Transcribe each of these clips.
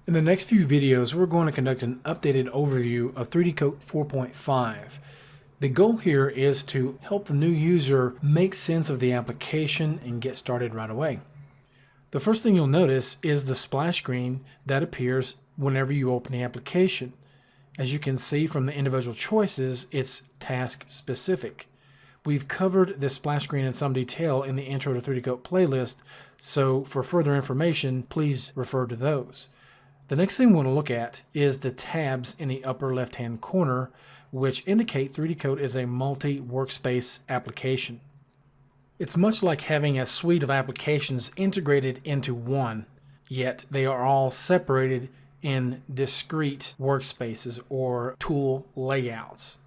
In the next few videos, we're going to conduct an updated overview of 3D Coat 4.5. The goal here is to help the new user make sense of the application and get started right away. The first thing you'll notice is the splash screen that appears whenever you open the application. As you can see from the individual choices, it's task specific. We've covered this splash screen in some detail in the Intro to 3D Coat playlist, so for further information, please refer to those. The next thing we want to look at is the tabs in the upper left-hand corner, which indicate 3D Coat is a multi-workspace application. It's much like having a suite of applications integrated into one, yet they are all separated in discrete workspaces or tool layouts.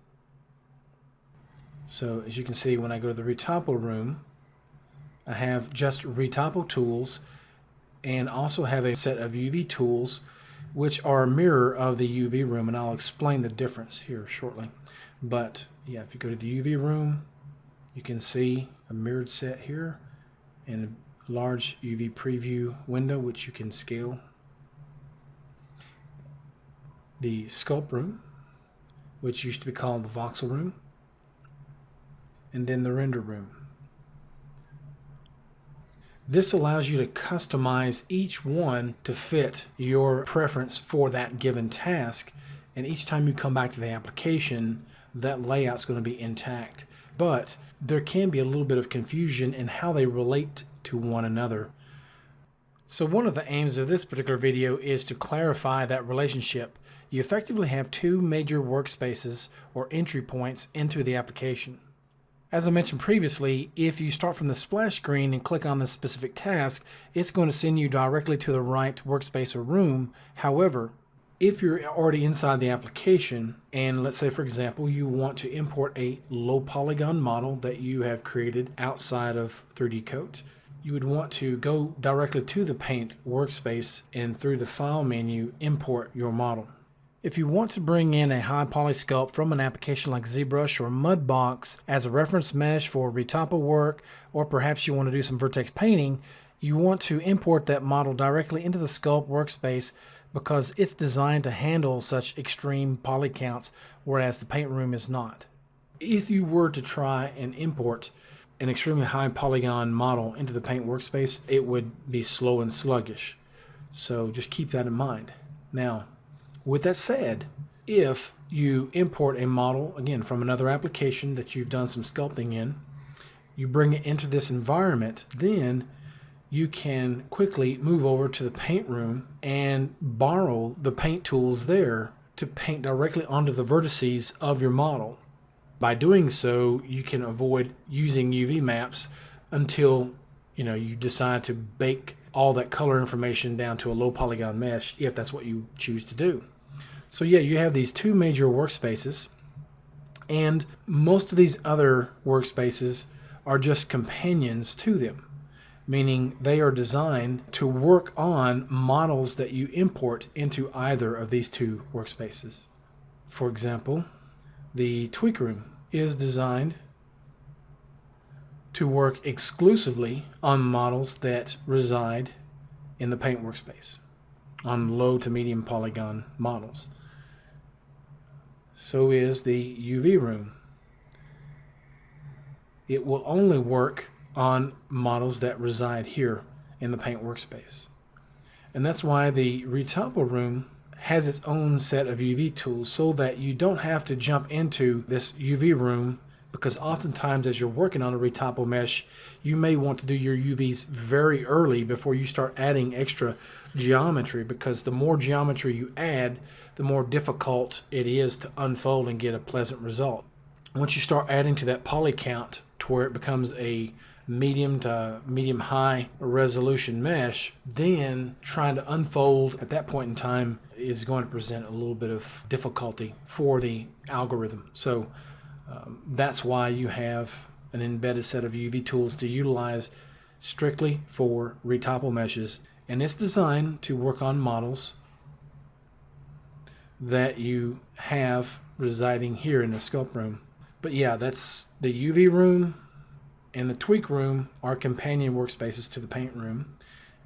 So as you can see, when I go to the retopo room, I have just retopo tools and also have a set of UV tools which are a mirror of the UV room, and I'll explain the difference here shortly. But yeah, if you go to the UV room, you can see a mirrored set here and a large UV preview window which you can scale. The sculpt room, which used to be called the voxel room, and then the render room. This allows you to customize each one to fit your preference for that given task, and each time you come back to the application, that layout's going to be intact. But there can be a little bit of confusion in how they relate to one another. So one of the aims of this particular video is to clarify that relationship. You effectively have two major workspaces or entry points into the application. As I mentioned previously, if you start from the splash screen and click on the specific task, it's going to send you directly to the right workspace or room. However, if you're already inside the application, and let's say for example you want to import a low polygon model that you have created outside of 3D Coat, you would want to go directly to the Paint workspace and through the File menu import your model. If you want to bring in a high poly sculpt from an application like ZBrush or Mudbox as a reference mesh for retopo work, or perhaps you want to do some vertex painting, you want to import that model directly into the sculpt workspace because it's designed to handle such extreme poly counts, whereas the paint room is not. If you were to try and import an extremely high polygon model into the paint workspace, it would be slow and sluggish. So just keep that in mind. Now, with that said, if you import a model, again, from another application that you've done some sculpting in, you bring it into this environment, then you can quickly move over to the paint room and borrow the paint tools there to paint directly onto the vertices of your model. By doing so, you can avoid using UV maps until you decide to bake all that color information down to a low polygon mesh, if that's what you choose to do. So yeah, you have these two major workspaces, and most of these other workspaces are just companions to them, meaning they are designed to work on models that you import into either of these two workspaces. For example, the tweak room is designed to work exclusively on models that reside in the paint workspace, on low to medium polygon models. So is the UV room. It will only work on models that reside here in the paint workspace. And that's why the retopo room has its own set of UV tools, so that you don't have to jump into this UV room, because oftentimes as you're working on a retopo mesh, you may want to do your UVs very early before you start adding extra geometry, because the more geometry you add, the more difficult it is to unfold and get a pleasant result. Once you start adding to that poly count to where it becomes a medium to medium high resolution mesh, then trying to unfold at that point in time is going to present a little bit of difficulty for the algorithm. So that's why you have an embedded set of UV tools to utilize strictly for retopo meshes, and it's designed to work on models that you have residing here in the sculpt room. But yeah, that's the UV room and the tweak room are companion workspaces to the paint room,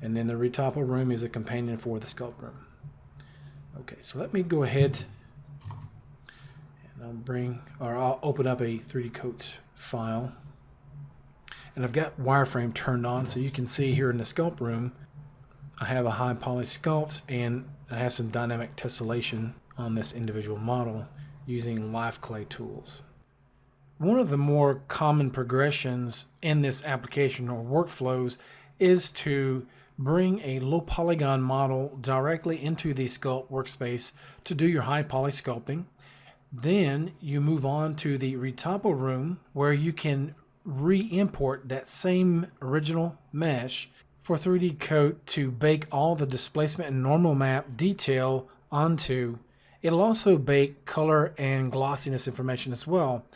and then the retopo room is a companion for the sculpt room. Okay, so let me go ahead and I'll open up a 3D Coat file. And I've got wireframe turned on, so you can see here in the sculpt room, I have a high poly sculpt and I have some dynamic tessellation on this individual model using live clay tools. One of the more common progressions in this application or workflows is to bring a low polygon model directly into the sculpt workspace to do your high poly sculpting. Then you move on to the retopo room where you can re-import that same original mesh for 3D Coat to bake all the displacement and normal map detail onto. It'll also bake color and glossiness information as well.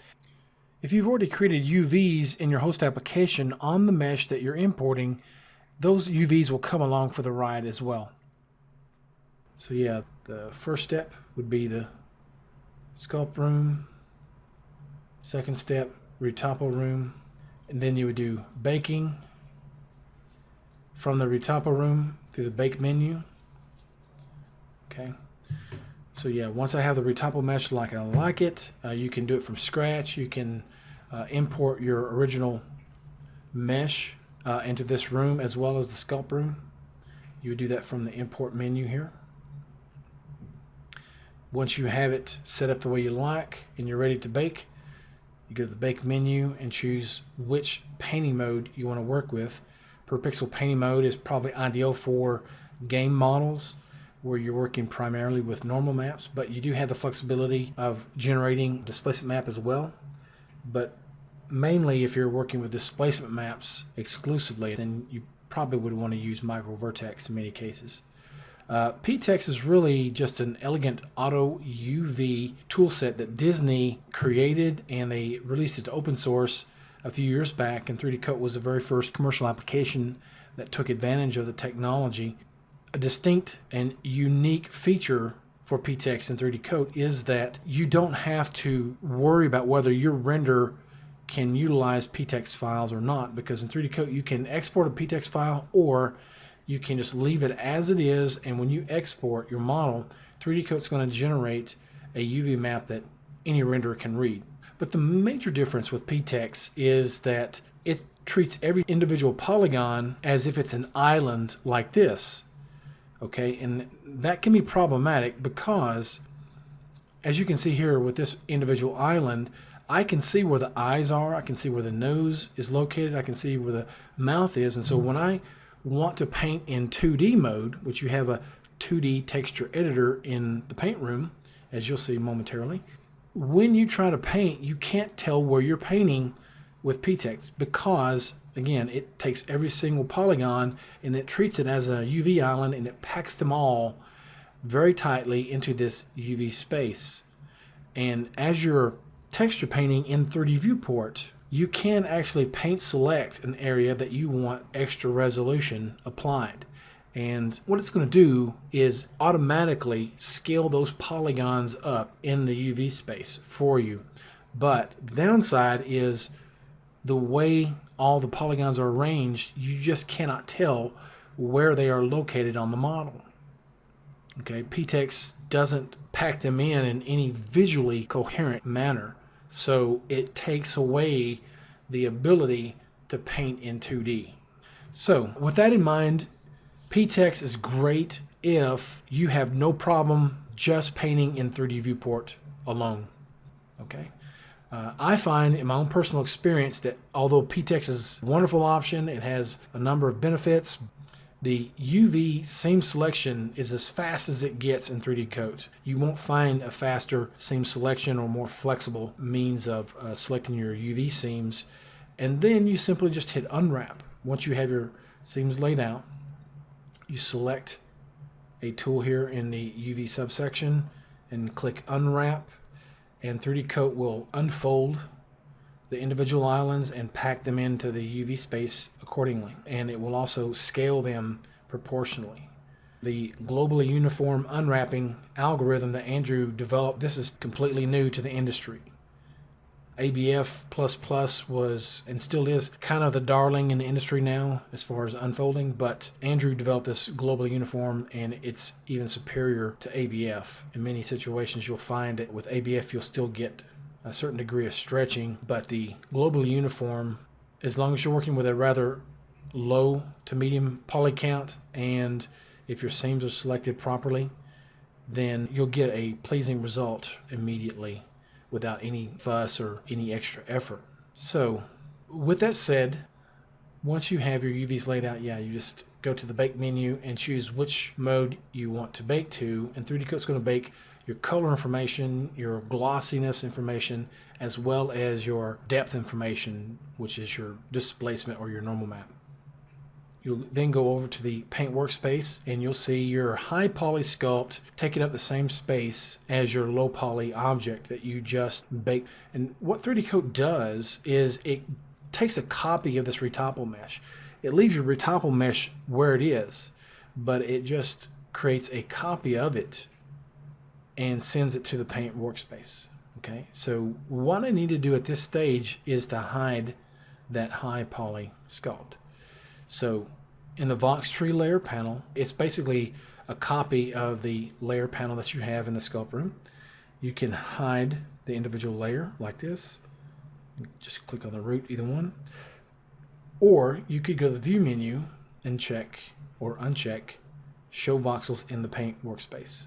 If you've already created UVs in your host application on the mesh that you're importing, those UVs will come along for the ride as well. So yeah, the first step would be the sculpt room. Second step, retopo room. And then you would do baking from the retopo room through the bake menu. Okay. So yeah, once I have the retopo mesh like I like it, you can do it from scratch. You can import your original mesh into this room as well as the sculpt room. You would do that from the import menu here. Once you have it set up the way you like and you're ready to bake, you go to the bake menu and choose which painting mode you want to work with. Per pixel painting mode is probably ideal for game models where you're working primarily with normal maps, but you do have the flexibility of generating displacement map as well. But mainly if you're working with displacement maps exclusively, then you probably would want to use micro vertex in many cases. Pt.1 is really just an elegant auto UV toolset that Disney created, and they released it to open source a few years back, and 3D Coat was the very first commercial application that took advantage of the technology. A distinct and unique feature for Pt.1 and 3D Coat is that you don't have to worry about whether your render can utilize Pt.1 files or not, because in 3D Coat you can export a Pt.1 file or you can just leave it as it is, and when you export your model, 3D Coat's going to generate a UV map that any renderer can read. But the major difference with Pt.1 is that it treats every individual polygon as if it's an island like this. Okay, and that can be problematic because, as you can see here with this individual island, I can see where the eyes are, I can see where the nose is located, I can see where the mouth is, and so when I want to paint in 2D mode, which you have a 2D texture editor in the paint room, as you'll see momentarily, when you try to paint, you can't tell where you're painting with Pt.1 because, again, it takes every single polygon and it treats it as a UV island and it packs them all very tightly into this UV space. And as you're texture painting in 3D viewport, you can actually paint select an area that you want extra resolution applied. And what it's going to do is automatically scale those polygons up in the UV space for you. But the downside is the way all the polygons are arranged, you just cannot tell where they are located on the model. Okay, Pt.1 doesn't pack them in any visually coherent manner. So it takes away the ability to paint in 2D. So with that in mind, Pt.1 is great if you have no problem just painting in 3D viewport alone. Okay. I find in my own personal experience that although Pt.1 is a wonderful option, it has a number of benefits, the UV seam selection is as fast as it gets in 3D Coat. You won't find a faster seam selection or more flexible means of selecting your UV seams. And then you simply just hit unwrap. Once you have your seams laid out, you select a tool here in the UV subsection and click unwrap, and 3D Coat will unfold the individual islands and pack them into the UV space accordingly, and it will also scale them proportionally. The globally uniform unwrapping algorithm that Andrew developed, this is completely new to the industry. ABF++ was and still is kind of the darling in the industry now as far as unfolding, but Andrew developed this global uniform and it's even superior to ABF. In many situations you'll find that with ABF you'll still get a certain degree of stretching, but the global uniform, as long as you're working with a rather low to medium poly count and if your seams are selected properly, then you'll get a pleasing result immediately without any fuss or any extra effort. So with that said, once you have your UVs laid out, you just go to the bake menu and choose which mode you want to bake to, and 3D Coat's going to bake your color information, your glossiness information, as well as your depth information, which is your displacement or your normal map. You'll then go over to the paint workspace and you'll see your high poly sculpt taking up the same space as your low poly object that you just baked. And what 3D Coat does is it takes a copy of this retopple mesh. It leaves your retopple mesh where it is, but it just creates a copy of it and sends it to the paint workspace. Okay, so what I need to do at this stage is to hide that high poly sculpt. So in the Vox Tree layer panel, it's basically a copy of the layer panel that you have in the sculpt room. You can hide the individual layer like this. Just click on the root, either one. Or you could go to the view menu and check or uncheck show voxels in the paint workspace.